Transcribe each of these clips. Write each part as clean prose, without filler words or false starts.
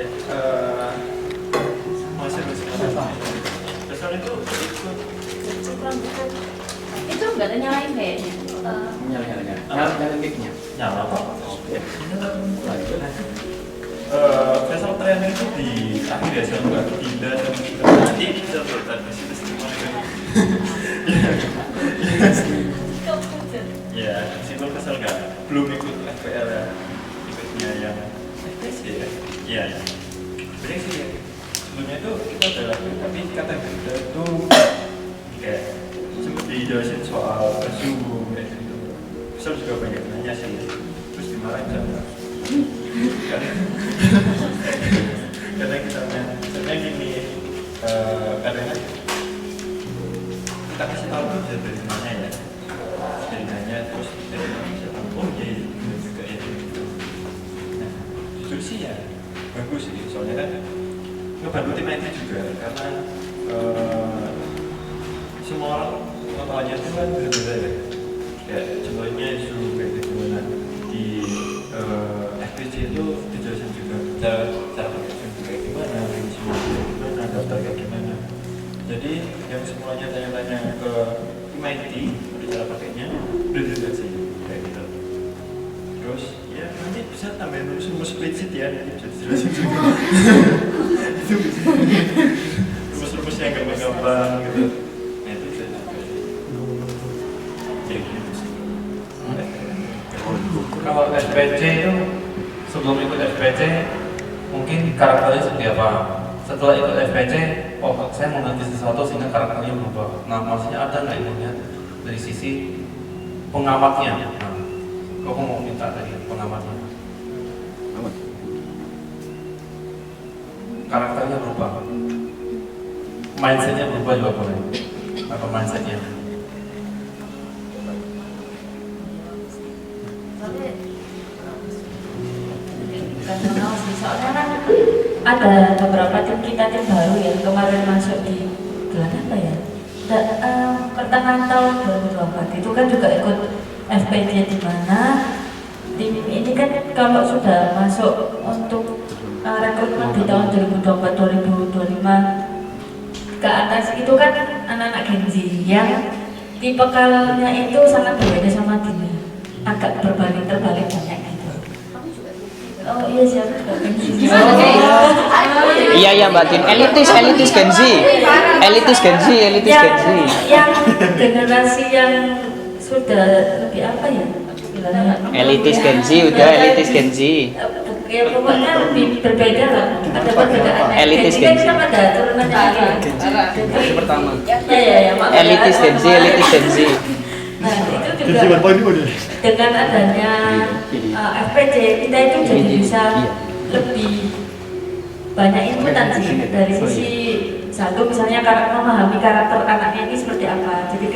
Ya, masih besar itu ikut itu enggak ada nyalain kayaknya. Nyala mic-nya. nyala kok. Oke. Vessel training itu di akhir ya, saya nggak pindah nanti bisa bertahan di situ semua itu. Ya, di situ vessel nggak belum ikut FPL ya, ikutnya yang FPC ya. Iya. Jadi sih ya, sebelumnya itu kita udah lakuin, tapi kata kita itu kayak sempat dijelasin soal Zoom kayak gitu. Vessel juga banyak nanya sih, terus dimarahin sama karena kita misalnya gini, kadang kita kasih tahu tuh dari mana ya, dari nanya terus dari mana bisa tahu, oh iya benar juga ya gitu. Nah jujur sih ya bagus sih, soalnya kan ngebantu tim IT juga karena semua orang pengetahuannya itu kan berbeda ya, kayak contohnya Zoom kayak gitu. Nah di FPC itu dijelasin juga cara pakai Zoom kayak gimana, Zoom kayak gimana, daftar kayak gimana. Jadi yang semuanya tanya-tanya ke tim IT udah cara pakainya udah dijelasin kayak gitu. Terus ya nanti bisa tambahin rumus spreadsheet ya, nanti bisa dijelasin juga. Itu bisa rumus-rumus yang gampang-gampang gitu. Nah itu bisa juga. Kayak gitu sih. Kalau SPC itu sebelum ikut SPC mungkin karakternya seperti apa? Setelah ikut SPC, oh saya mengerti sesuatu sehingga karakternya berubah. Nah maksudnya ada nggak ilmunya dari sisi pengamatnya? Nah, kok mau minta tadi pengamatnya? Karakternya berubah, mindsetnya berubah juga boleh. Apa mindsetnya? Soalnya kan ada beberapa tim kita, tim baru yang kemarin masuk di bulan apa ya? Pertengahan tahun 2024 itu kan juga ikut FPJ, di mana tim ini kan kalau sudah masuk untuk rekrutmen di tahun 2024-2025 ke atas itu kan anak-anak Gen Z yang tipikalnya itu sangat berbeda sama Dini, agak terbalik banyak gitu. Oh iya sih, aku juga Gen Z. Iya Mbak Tin, elitis Gen Z. Elitis Gen Z. Yang generasi yang sudah lebih apa ya? Istilahnya Elitis Gen Z, udah elitis Gen Z. Ya pokoknya lebih berbeda lah, ada perbedaan. Elitis Gen Z Gen Z. kan ada turunannya lagi. Jadi Pertama. ya maaf. Elitis Gen Z. Nah itu juga dengan adanya FPC kita itu jadi bisa lebih banyak inputan sih dari sisi satu, misalnya memahami karakter anaknya ini seperti apa. Jadi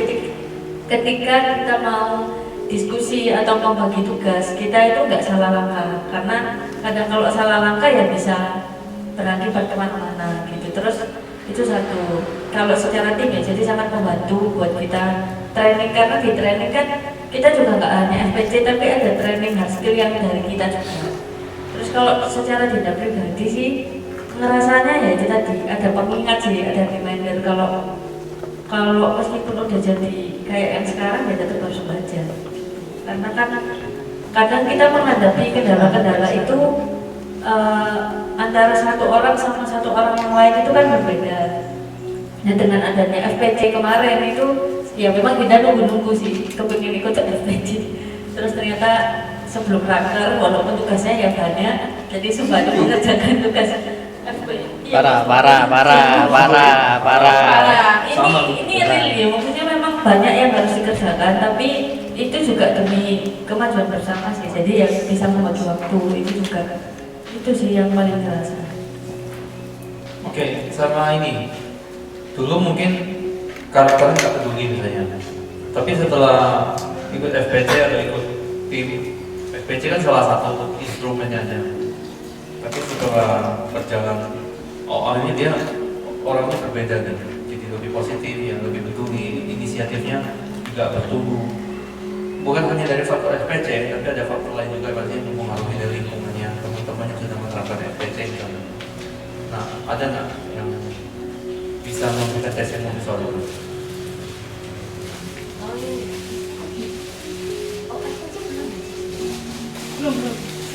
ketika kita mau diskusi atau membagi tugas, kita itu nggak salah langkah, karena kadang kalau salah langkah ya bisa berakibat kemana-mana gitu. Terus itu satu, kalau secara tim ya jadi sangat membantu buat kita training, karena di training kan kita juga nggak hanya FPC tapi ada training hard skill yang dari kita juga. Terus kalau secara tidak pribadi sih ngerasanya ya itu tadi ada pengingat sih, ada reminder kalau meskipun udah jadi kayak yang sekarang ya tetap harus belajar, karena kan kadang kita menghadapi kendala-kendala itu antara satu orang sama satu orang yang lain itu kan berbeda. Nah dengan adanya FPC kemarin itu ya memang kita nunggu sih kepingin ikut FPC, terus ternyata sebelum raker walaupun tugasnya ya banyak, jadi sembari mengerjakan tugas FPC. Parah. Ini real ya, maksudnya memang banyak yang harus dikerjakan, tapi itu juga demi kemajuan bersama sih. Jadi yang bisa membagi waktu itu juga, itu sih yang paling terasa. Oke, sama ini. Dulu mungkin karakternya nggak peduli misalnya, tapi setelah ikut FPC atau ikut tim, FPC kan salah satu instrumennya aja. Tapi setelah berjalan, ini dia orangnya berbeda kan, jadi lebih positif, yang lebih peduli, inisiatifnya juga bertumbuh. Bukan hanya dari faktor FPC, tapi ada faktor lain juga yang mempengaruhi dari lingkungannya, teman-teman yang sudah menerapkan FPC misalnya. Nah, ada nggak yang bisa memberikan testimoni soal itu? Belum.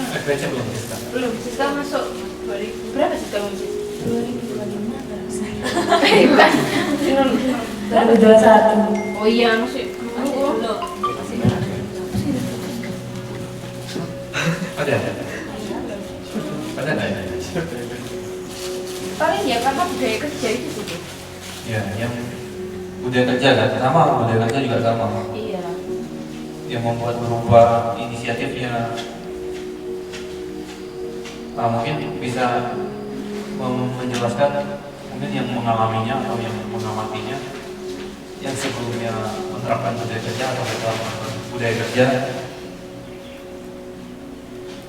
FPC belum bisa. Belum. Siska masuk 2000 berapa sih kamu sih? 2025 Bukan. 2021. Oh iya, masih. Ada? Ada nggak ya? Paling ya karena budaya kerja itu sih. Ya, yang budaya kerja kan sama, budaya kerja juga sama. Iya. Yang membuat berubah inisiatifnya. Nah, mungkin bisa menjelaskan mungkin yang mengalaminya atau yang mengamatinya yang sebelumnya menerapkan budaya kerja atau setelah menerapkan budaya kerja,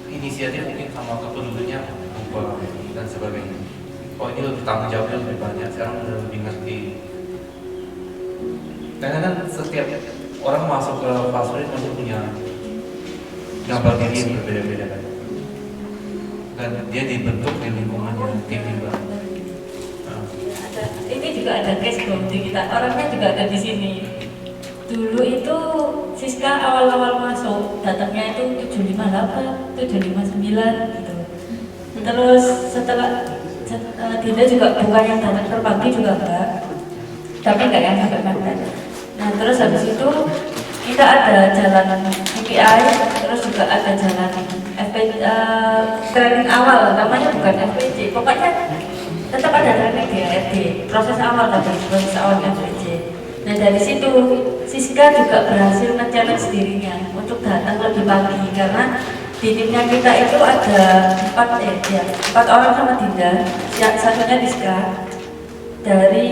inisiatif mungkin sama kepeduliannya berubah dan sebagainya. Oh, ini lebih tanggung jawabnya lebih banyak, sekarang udah lebih ngerti. Karena kan setiap orang masuk ke fase pasti punya gambar diri yang berbeda-beda kan. Dan dia dibentuk di lingkungan yang tim juga. Ini juga ada case bom di kita, orangnya juga ada di sini. Dulu itu Siska awal-awal masuk datangnya itu 758, 759 gitu. Terus setelah Dinda juga bukan yang datang terbagi juga enggak, tapi enggak yang sampai mepet. Nah terus habis itu kita ada jalan KPI, terus juga ada jalan training awal, namanya bukan FPC, pokoknya tetap ada training di ARD, proses awal FPC. Nah dari situ Siska juga berhasil men-challenge dirinya untuk datang lebih pagi karena di timnya kita itu ada 4 orang sama Dinda, yang satunya Siska. Dari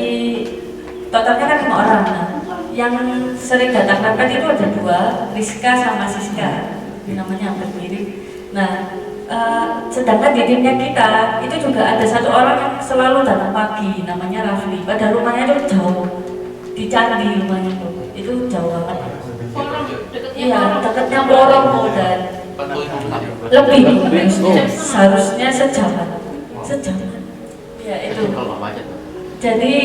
totalnya kan 5 orang. Nah, yang sering datang mepet itu ada 2, Rizka sama Siska, namanya hampir mirip. Nah, sedangkan di timnya kita itu juga ada 1 orang yang selalu datang pagi, namanya Rafli. Padahal rumahnya itu jauh, di Candi rumahnya itu jauh banget. Iya, dekatnya Porong dan lebih seharusnya sejaman. Ya itu. Jadi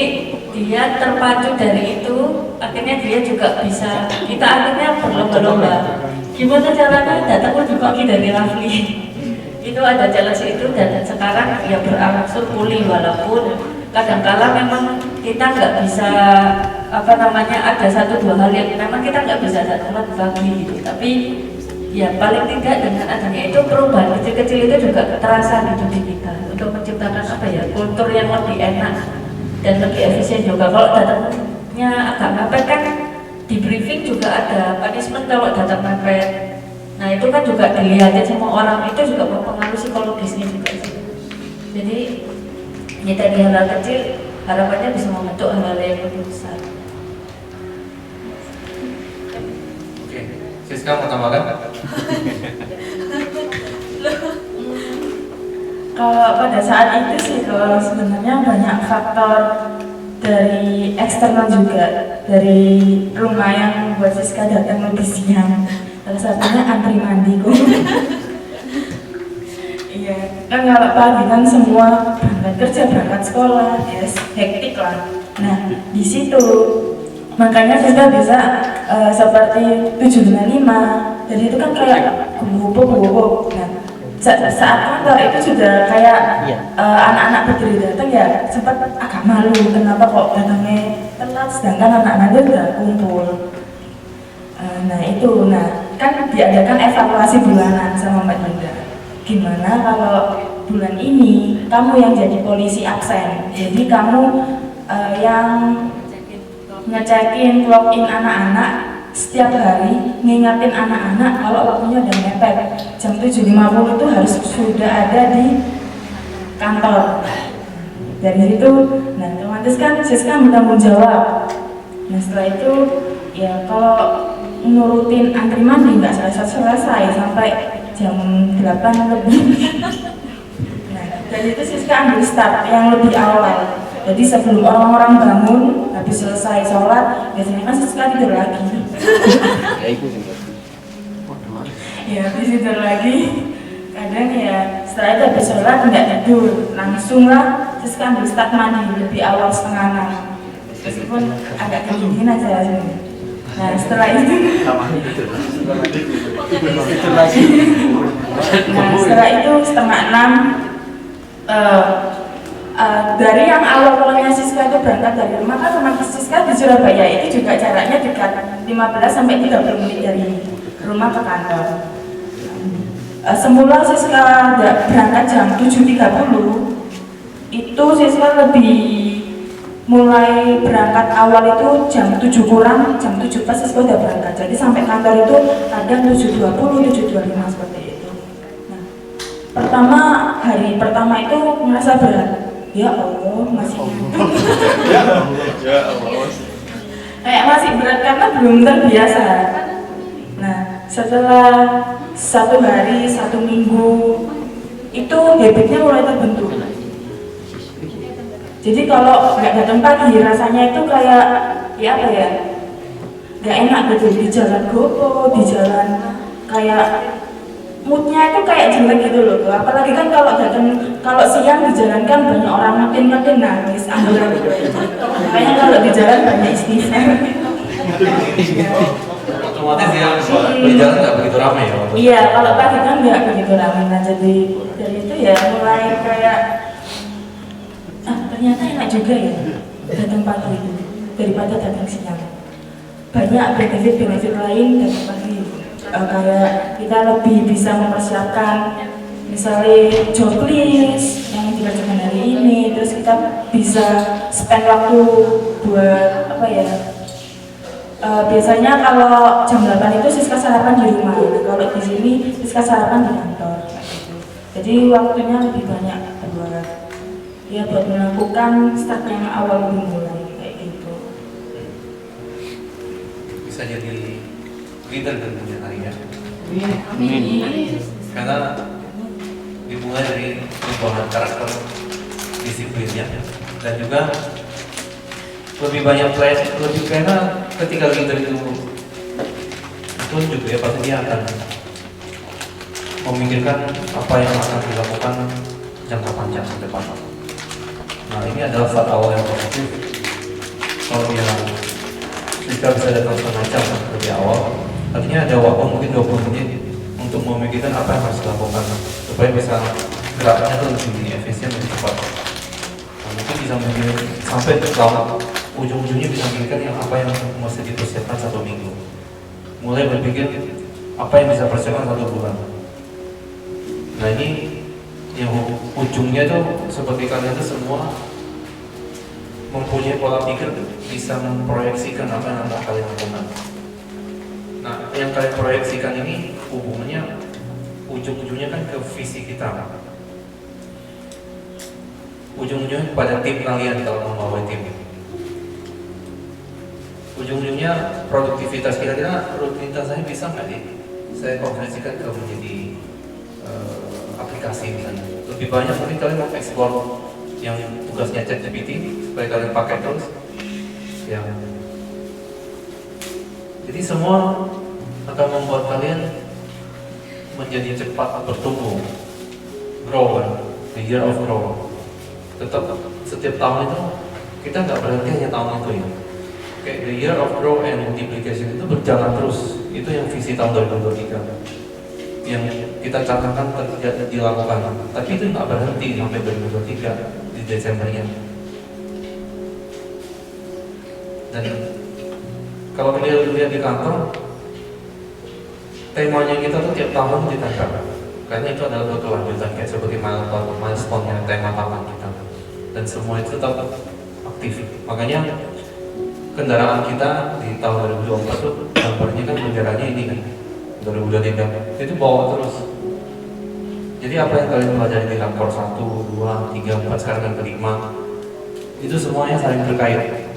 dia terpacu dari itu, akhirnya dia juga bisa. Kita akhirnya berlomba-lomba. Gimana caranya datang lebih pagi dari Rafli? Itu ada challenge itu dan sekarang ya berangsur pulih walaupun kadang-kala memang kita nggak bisa ada 1-2 hal yang memang kita nggak bisa datang lebih pagi gitu. Tapi ya paling tidak dengan adanya itu perubahan kecil-kecil itu juga terasa gitu di kita untuk menciptakan kultur yang lebih enak dan lebih efisien juga. Kalau datangnya agak mepet kan di briefing juga ada punishment kalau datang mepet. Nah itu kan juga dilihatin sama orang, itu juga mempengaruhi psikologisnya juga sih. Jadi ya dari hal-hal kecil harapannya bisa membentuk hal-hal yang lebih besar. Oke, Siska mau tambahkan? Kalau pada saat itu sih, kalau sebenarnya banyak faktor dari eksternal juga, dari rumah yang buat Siska datang lebih siang. Salah satunya antri mandi kok. Iya, kan kalau pagi kan semua berangkat kerja, berangkat sekolah, ya hektik lah. Nah di situ makanya kita bisa seperti 755. Jadi itu kan kayak gubuk. Nah saat kantor itu sudah kayak anak-anak berdiri datang ya sempat agak malu kenapa kok datangnya telat sedangkan anak-anak itu udah kumpul. Nah itu, kan diadakan evaluasi bulanan sama Mbak Dinda. Gimana kalau bulan ini kamu yang jadi polisi absen, jadi kamu yang ngecekin login anak-anak setiap hari, ngingatin anak-anak kalau waktunya udah mepet jam 7.50 itu harus sudah ada di kantor. Dari situ, otomatis kan Siska bertanggung jawab. Nah setelah itu ya kalau nurutin antri mandi nggak selesai sampai jam 8 lebih. Nah dari itu Siska ambil start yang lebih awal. Jadi sebelum orang-orang bangun, habis selesai sholat, biasanya kan Siska tidur lagi. Ya habis tidur lagi, kadang ya setelah itu habis sholat nggak tidur, langsung lah Siska ambil start mandi lebih awal 5:30, meskipun agak kedingin aja sini. Nah setelah itu setelah itu 5:30 dari yang awalnya Siska itu berangkat dari rumah, kan rumah Siska di Surabaya itu juga jaraknya dekat 15-30 menit dari rumah ke kantor. Semula Siska berangkat jam 7.30, itu Siska lebih mulai berangkat awal itu jam 7 kurang, jam 7 pas Siska udah berangkat. Jadi sampai kantor itu kadang 7.20, 7.25 seperti itu. Nah, hari pertama itu merasa berat. Ya Allah, masih kayak masih berat karena belum terbiasa. Nah, setelah 1 hari, 1 minggu itu habitnya mulai terbentuk. Jadi kalau nggak datang pagi rasanya itu kayak ya apa ya, nggak enak gitu di jalan gopo, di jalan kayak moodnya itu kayak jelek gitu loh. Apalagi kan kalau siang di jalan kan banyak orang makin nangis ambulan gitu. Makanya kalau di jalan banyak istighfar. Otomatis ya di jalan nggak begitu ramai ya. Iya, kalau pagi kan nggak begitu ramai. Nah, jadi dari itu ya mulai kayak ternyata enak juga ya datang pagi itu daripada datang siang. Banyak benefit lain datang pagi. Kayak kita lebih bisa mempersiapkan misalnya job list yang dikerjakan hari ini, terus kita bisa spend waktu buat apa ya, biasanya kalau jam 8 itu Siska sarapan di rumah, kalau di sini Siska sarapan di kantor gitu. Jadi waktunya lebih banyak buat melakukan start yang awal dimulai kayak gitu. Bisa jadi leader dan punya hari ya. Amin. Karena dimulai dari perubahan karakter, disiplinnya, dan juga lebih banyak lebih karena ketika leader itu tunjuk ya, pasti dia akan memikirkan apa yang akan dilakukan jangka panjang ke depan. Nah, ini adalah saat awal yang positif. Kalau dia bisa datang setengah jam lebih awal, artinya ada waktu mungkin 20 menit untuk memikirkan apa yang harus dilakukan supaya bisa geraknya tuh lebih efisien, lebih cepat. Nah, mungkin bisa memikir sampai lama, ujung-ujungnya bisa memikirkan yang apa yang mesti dipersiapkan 1 minggu. Mulai berpikir apa yang bisa persiapkan 1 bulan. Nah, ini yang ujungnya tuh seperti kalian tuh semua mempunyai pola pikir, bisa memproyeksikan apa yang akan kalian lakukan. Nah, yang kalian proyeksikan ini hubungannya ujung-ujungnya kan ke visi kita. Ujung-ujungnya pada tim kalian kalau membawa tim. Ujung-ujungnya produktivitas kira-kira rutinitas saya bisa nggak nih? Saya konversikan ke menjadi aplikasi misalnya. Lebih banyak mungkin kalian mau ekspor yang tugasnya ChatGPT supaya kalian pakai terus. Jadi semua akan membuat kalian menjadi cepat bertumbuh, grow kan, the year of grow. Tetap setiap tahun itu kita nggak berhenti hanya tahun itu ya. Kayak the year of grow and multiplication itu berjalan terus. Itu yang visi tahun 2023 yang kita canangkan tidak dilakukan, tapi itu nggak berhenti sampai 2023 di Desembernya. Dan kalau kita lihat di kantor, temanya kita tuh tiap tahun ditangkap, karena itu adalah berkelanjutan kayak seperti milestone-nya tema tahunan kita, dan semua itu tetap aktif. Makanya kendaraan kita di tahun 2024 tuh gambarnya kan benderanya ini kan 2023 itu bawa terus. Jadi apa yang kalian pelajari di Rankor 1, 2, 3, 4 sekarang dan kelima itu semuanya saling terkait,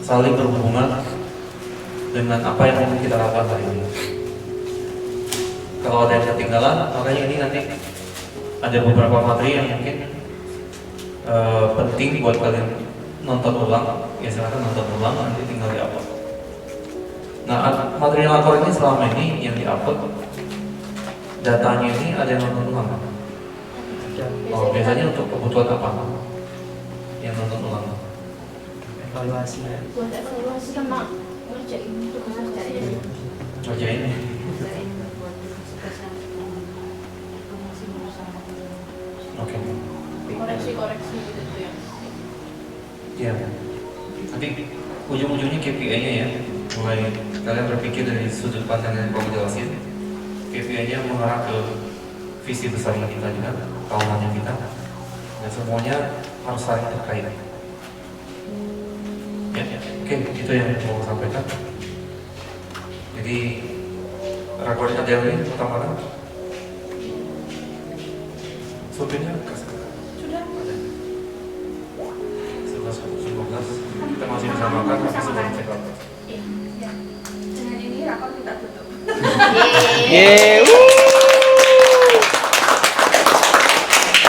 saling berhubungan dengan apa yang mungkin kita lakukan hari ini. Kalau ada yang ketinggalan, makanya ini nanti ada beberapa materi yang mungkin penting buat kalian nonton ulang. Ya silahkan nonton ulang, nanti tinggal di-upload. Nah, materi lapor ini selama ini yang di-upload datanya ini ada yang nonton ulang. Oh, biasanya untuk kebutuhan apa? Yang nonton ulang? Evaluasi. Buat evaluasi sama ngerjain tugas ngerjain. Ngerjain ya? Oke. Koreksi-koreksi gitu tuh ya. Iya. Nanti ujung-ujungnya KPI-nya ya, mulai kalian berpikir dari sudut pandang yang kamu jelasin. KPI-nya mengarah ke visi besar kita juga, tahunan kita, dan semuanya harus saling terkait. Ya, oke, itu yang mau saya sampaikan. Jadi rakor kerja ini pertama kan, supirnya kasih. Sudah. 11, kita masih bisa makan tapi sebelum check out. Iya. Dengan ini rakor kita tutup. Yeay.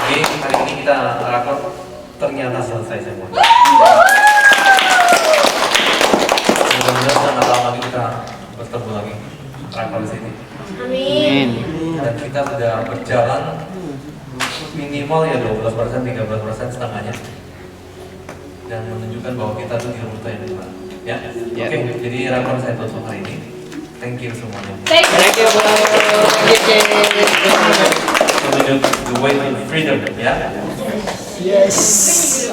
Jadi hari ini kita rakor ternyata selesai semua. Mudah-mudahan tak lama lagi kita bertemu lagi rakor di sini. Amin. Dan kita sudah berjalan minimal ya 12%, 13% setengahnya. Dan menunjukkan bahwa kita tuh di rute yang benar. Ya, oke. Jadi rakor saya tutup hari ini. Thank you semuanya. Thank you, bro. Menuju the way to freedom, ya. Yes.